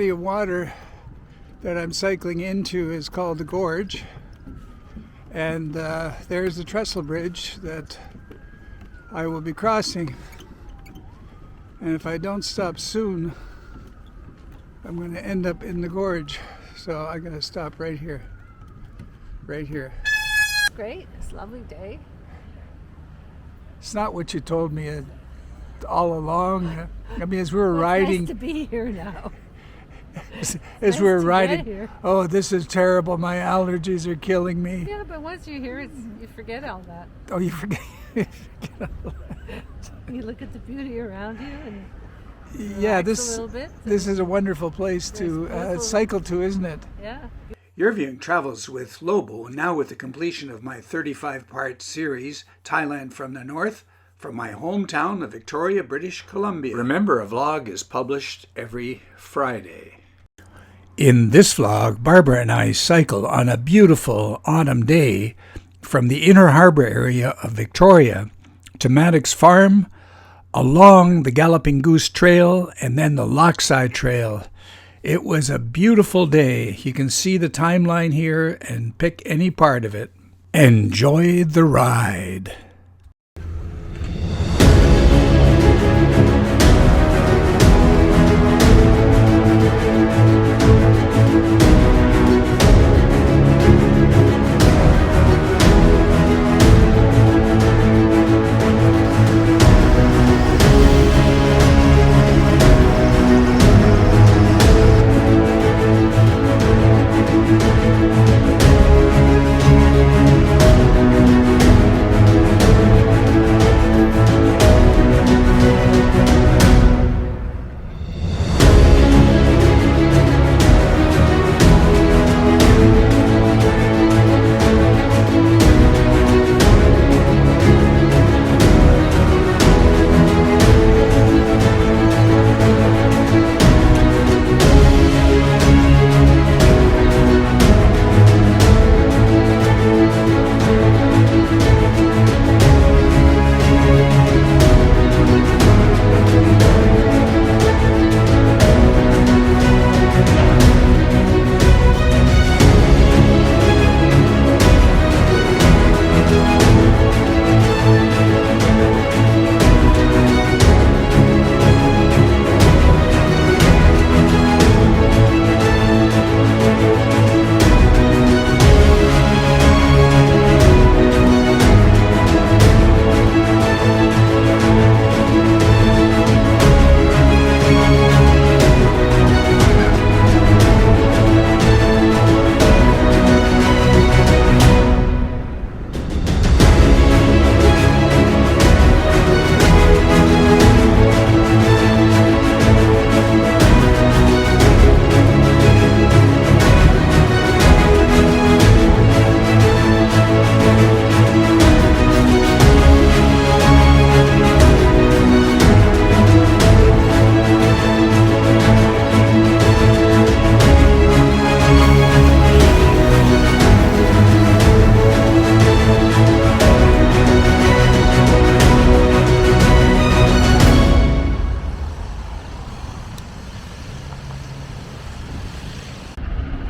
The body of water that I'm cycling into is called the Gorge, and there's the Trestle bridge that I will be crossing, and if I don't stop soon I'm going to end up in the gorge, so I'm going to stop right here. Great, it's a lovely day. It's not what you told me all along. I mean, as we were riding, It's nice to be here now. as we were Nice to riding, get here. oh, this is terrible. My allergies are killing me. Yeah, but once you're here, you forget all that. Oh, you forget. You look at the beauty around you and Yeah, relax a little bit. this is a wonderful place to cycle to, isn't it? Yeah. You're viewing Travels with Lobo, now with the completion of my 35-part series, Thailand from the North, from my hometown of Victoria, British Columbia. Remember, a vlog is published every Friday. In this vlog, Barbara and I cycle on a beautiful autumn day from the inner harbour area of Victoria to Matticks Farm, along the Galloping Goose Trail, and then the Lochside Trail. It was a beautiful day. You can see the timeline here and pick any part of it. Enjoy the ride.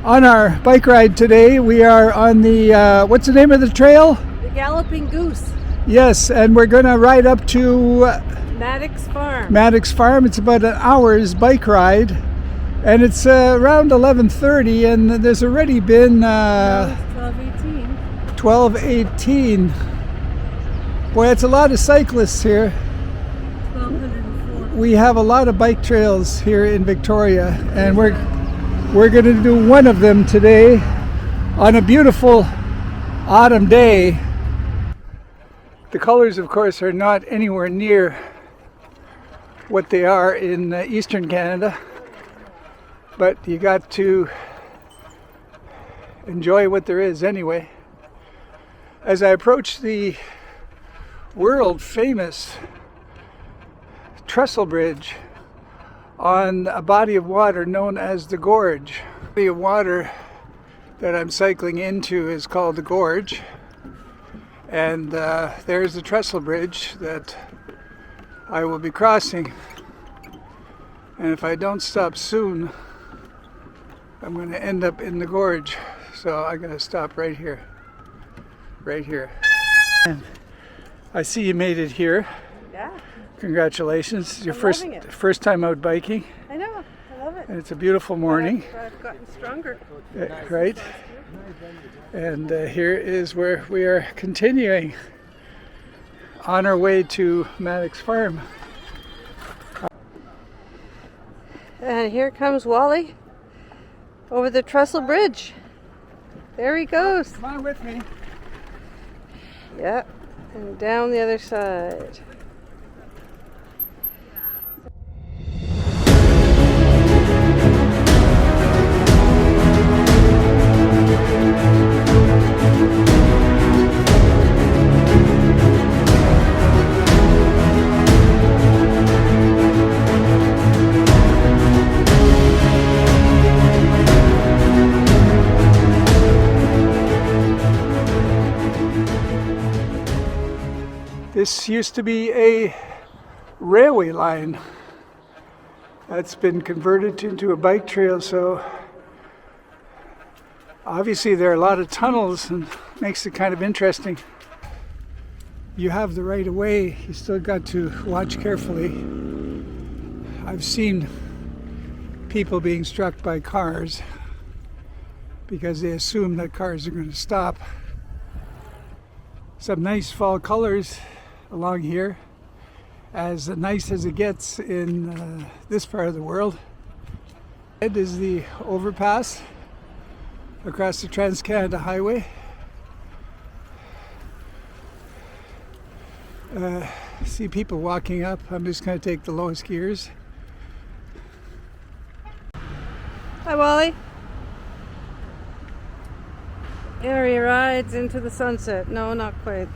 On our bike ride today, we are on the, what's the name of the trail? The Galloping Goose. Yes, and we're going to ride up to Matticks Farm. Matticks Farm. It's about an hour's bike ride, and it's around 11:30, and there's already been 12:18. 12:18. Boy, that's a lot of cyclists here. 1204. We have a lot of bike trails here in Victoria, and we're going to do one of them today on a beautiful autumn day. The colors, of course, are not anywhere near what they are in eastern Canada, but you got to enjoy what there is anyway. As I approach the world famous Trestle Bridge on a body of water known as the Gorge. The body of water that I'm cycling into is called the Gorge, and there's the Trestle bridge that I will be crossing, and if I don't stop soon I'm going to end up in the gorge, so I'm going to stop right here. Right here. And I see you made it here. Yeah. Congratulations. It's your I'm first loving it. first time out biking. I know. I love it. And it's a beautiful morning. I've gotten stronger. Right? And here is where we are continuing on our way to Matticks Farm. And here comes Wally over the Trestle Bridge. There he goes. Come on with me. Yep. And down the other side. This used to be a railway line that's been converted into a bike trail, so obviously there are a lot of tunnels and makes it kind of interesting. You have the right of way, you still got to watch carefully. I've seen people being struck by cars because they assume that cars are going to stop. Some nice fall colors along here, as nice as it gets in this part of the world. It is the Overpass across the Trans-Canada Highway. See people walking up. I'm just going to take the lowest gears. Hi, Wally. There he rides into the sunset. No, not quite.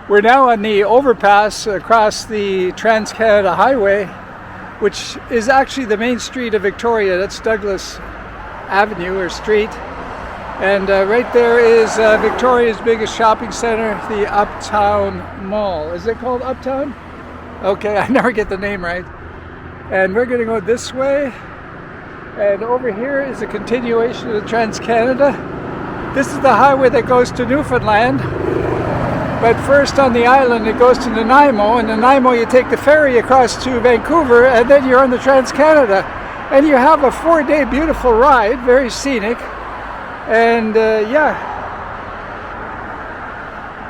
We're now on the overpass across the Trans-Canada Highway, which is actually the main street of Victoria. That's Douglas Avenue or street. And right there is Victoria's biggest shopping center, the Uptown Mall. Is it called Uptown? Okay, I never get the name right. And we're going to go this way. And over here is a continuation of the Trans-Canada. This is the highway that goes to Newfoundland. But first on the island it goes to Nanaimo, and Nanaimo you take the ferry across to Vancouver, and then you're on the Trans-Canada. And you have a 4-day beautiful ride, very scenic. And yeah.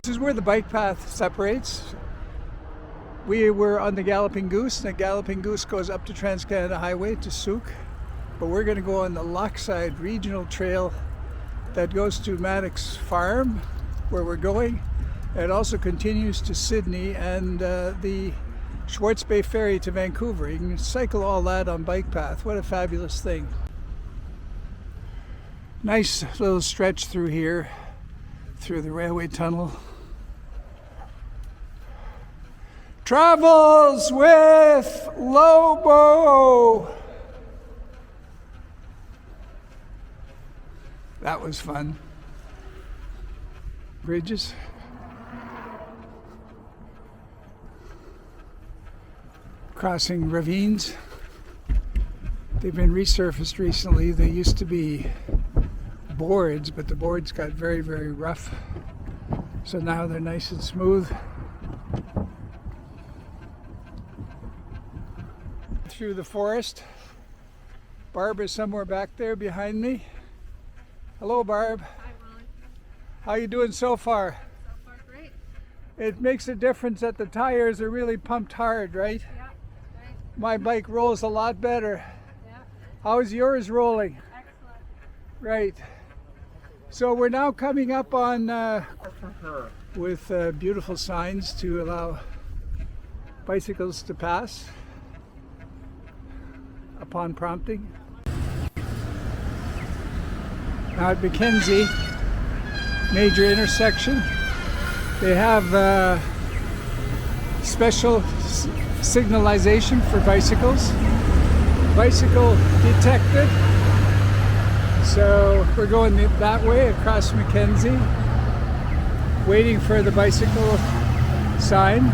This is where the bike path separates. We were on the Galloping Goose, and the Galloping Goose goes up to Trans-Canada Highway to Souk. But we're going to go on the Lochside Regional Trail that goes to Matticks Farm, where we're going. It also continues to Sydney and the Schwartz Bay Ferry to Vancouver. You can cycle all that on bike path. What a fabulous thing. Nice little stretch through here, through the railway tunnel. Travels with LOBO. That was fun. Bridges. Crossing ravines. They've been resurfaced recently. They used to be boards, but the boards got very, very rough. So now they're nice and smooth. Through the forest. Barb is somewhere back there behind me. Hello, Barb. Hi, Wally. How you doing so far? So far, great. It makes a difference that the tires are really pumped hard, right? Yeah, right. My bike rolls a lot better. Yeah, How's yours rolling? excellent. Right. So we're now coming up on with beautiful signs to allow bicycles to pass upon prompting. Now at McKenzie, major intersection, they have special signalization for bicycles. Bicycle detected. So we're going that way across McKenzie, waiting for the bicycle sign.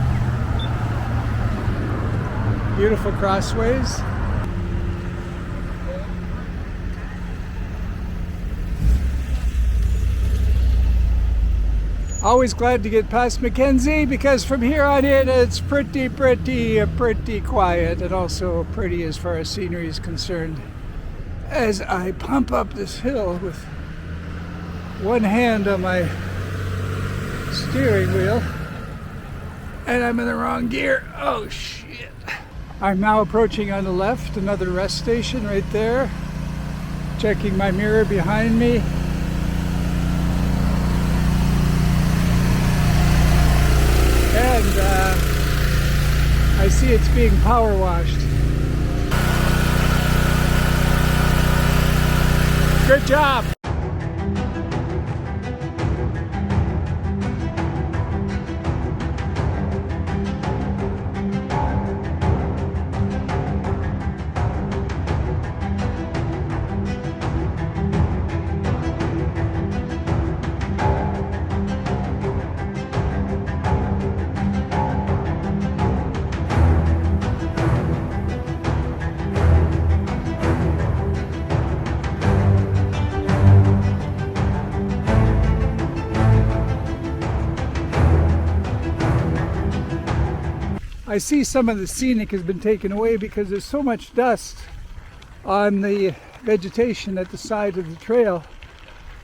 Beautiful crossways. Always glad to get past McKenzie because from here on in it's pretty quiet, and also pretty as far as scenery is concerned. As I pump up this hill with one hand on my steering wheel, and I'm in the wrong gear. Oh shit. I'm now approaching on the left, another rest station right there. Checking my mirror behind me. And I see it's being power washed. Good job. I see some of the scenic has been taken away because there's so much dust on the vegetation at the side of the trail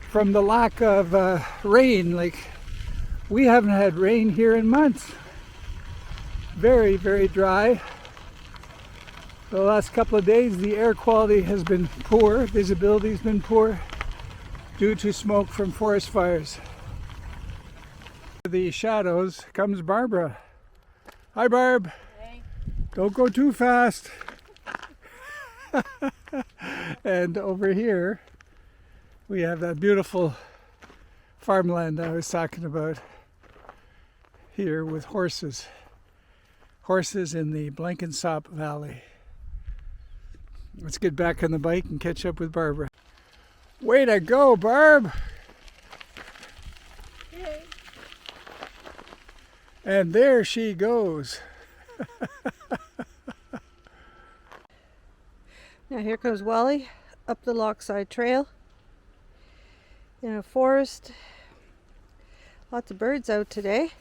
from the lack of rain. Like, we haven't had rain here in months. Very dry. The last couple of days the air quality has been poor, visibility has been poor due to smoke from forest fires. The shadows comes Barbara. Hi, Barb. Hey. Don't go too fast. And over here, we have that beautiful farmland I was talking about here with horses. Horses in the Blenkinsop Valley. Let's get back on the bike and catch up with Barbara. Way to go, Barb! Hey. And there she goes. Now here comes Wally up the Lochside trail in a forest. Lots of birds out today.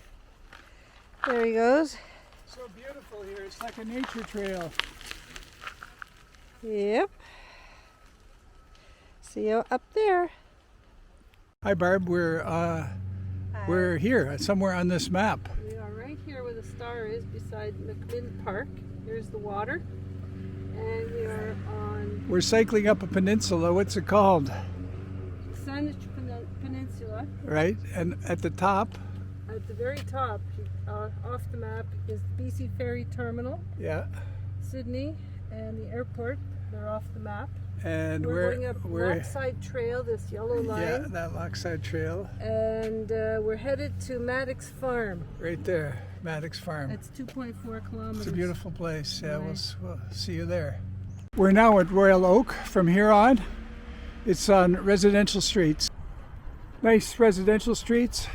There he goes. So beautiful here. It's like a nature trail. Yep. See you up there. Hi, Barb. We're here somewhere on this map. We are right here where the star is beside McKenzie Park. Here's the water. And we are on We're cycling up a peninsula. What's it called? Saanich Peninsula. Right? And at the top, At the very top, off the map, is the BC Ferry Terminal, yeah. Sydney, and the airport. They're off the map. And We're going up Lochside Trail, this yellow line. Yeah, that Lochside Trail. And we're headed to Matticks Farm. Right there, Matticks Farm. It's 2.4 kilometers. It's a beautiful place. Yeah, Right. we'll see you there. We're now at Royal Oak. From here on, it's on residential streets. Nice residential streets.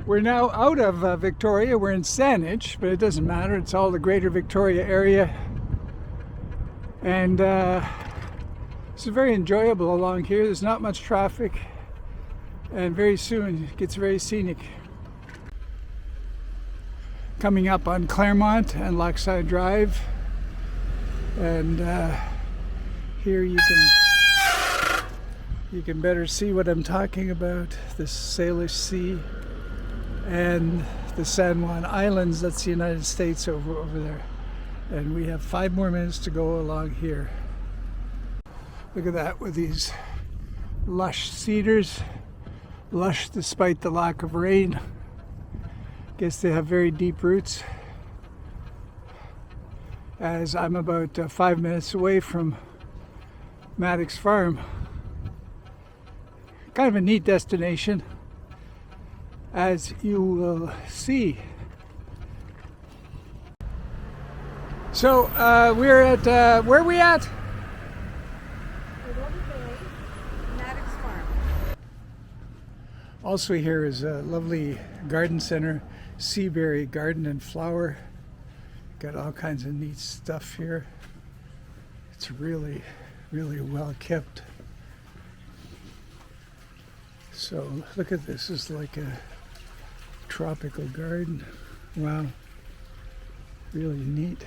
We're now out of Victoria. We're in Saanich, but it doesn't matter. It's all the greater Victoria area. And it's very enjoyable along here. There's not much traffic. And very soon it gets very scenic. Coming up on Claremont and Lochside Drive. And here you can better see what I'm talking about. The Salish Sea and the San Juan Islands. That's the United States over there. And we have 5 more minutes to go along here. Look at that with these lush cedars. Lush despite the lack of rain. Guess they have very deep roots. As I'm about 5 minutes away from Matticks Farm. Kind of a neat destination, as you will see. So we're at, where are we at? Matticks Farm. Also here is a lovely garden center, Seaberry Garden and Flower. Got all kinds of neat stuff here. It's really well kept. So look at this. It's like a tropical garden. Wow. Really neat.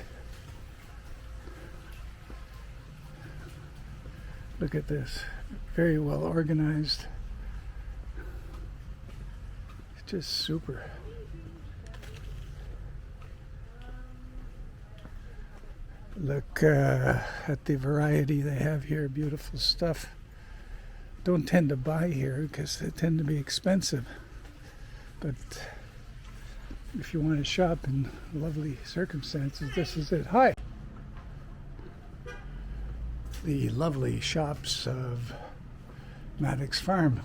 Look at this. Very well organized. Just super. Look at the variety they have here. Beautiful stuff. Don't tend to buy here because they tend to be expensive. But if you want to shop in lovely circumstances, this is it. Hi! The lovely shops of Matticks Farm.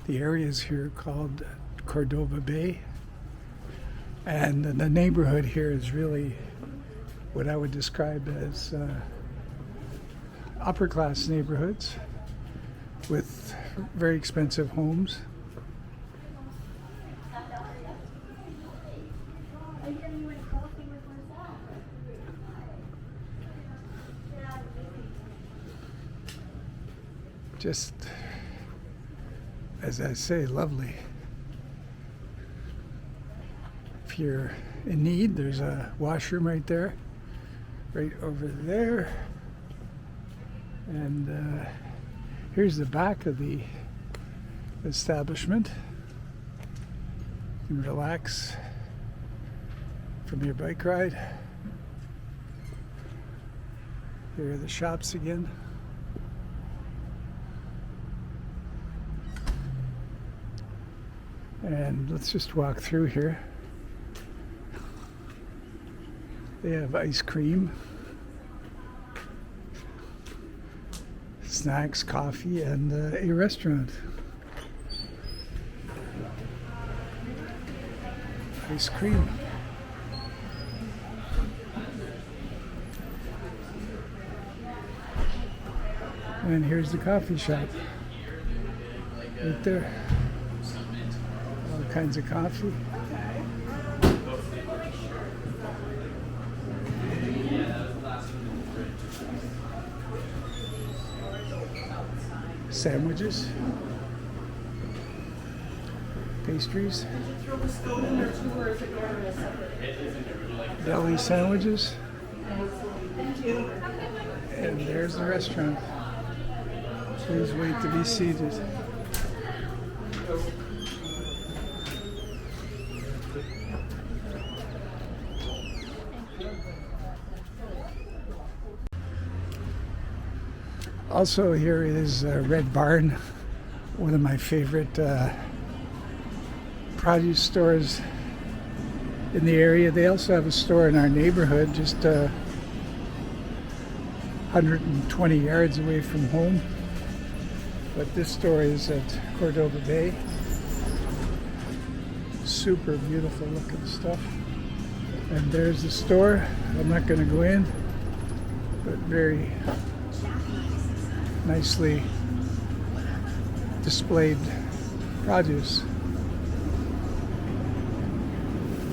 The area is here called Cordova Bay. And the neighborhood here is really what I would describe as upper class neighborhoods with very expensive homes. Just, as I say, lovely. If you're in need, there's a washroom right there, right over there. And here's the back of the establishment. You can relax from your bike ride. Here are the shops again. And let's just walk through here. They have ice cream, snacks, coffee, and a restaurant. Ice cream. And here's the coffee shop. Right there. All kinds of coffee. Sandwiches, pastries, deli sandwiches, and there's the restaurant. Please wait to be seated. Also here is Red Barn, one of my favorite produce stores in the area. They also have a store in our neighborhood, just 120 yards away from home. But this store is at Cordova Bay. Super beautiful looking stuff. And there's the store. I'm not going to go in, but very nicely displayed produce.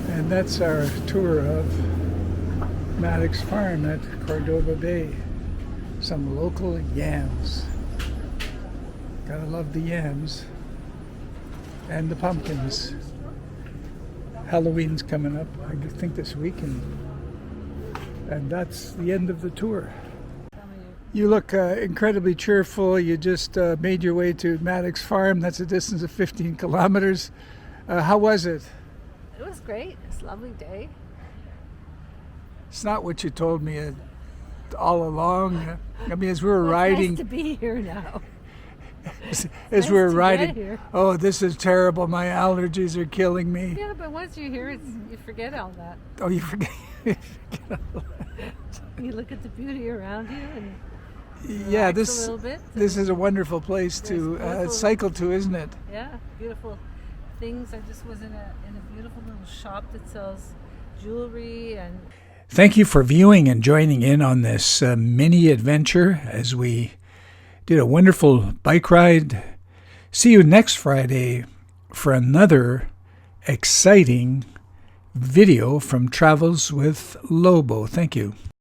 And that's our tour of Matticks Farm at Cordova Bay. Some local yams. Gotta love the yams. And the pumpkins. Halloween's coming up, I think this weekend. And that's the end of the tour. You look incredibly cheerful. You just made your way to Matticks Farm. That's a distance of 15 kilometers. How was it? It was great. It's a lovely day. It's not what you told me all along. I mean, as we were riding... It's nice to be here now. as we were riding, oh, this is terrible. My allergies are killing me. Yeah, but once you're here, you forget all that. Oh, you forget all that. You look at the beauty around you and... Yeah, a little bit. This is a wonderful place to cycle to, isn't it? Yeah, beautiful things. I just was in a beautiful little shop that sells jewelry and... Thank you for viewing and joining in on this mini adventure as we did a wonderful bike ride. See you next Friday for another exciting video from Travels with Lobo. Thank you.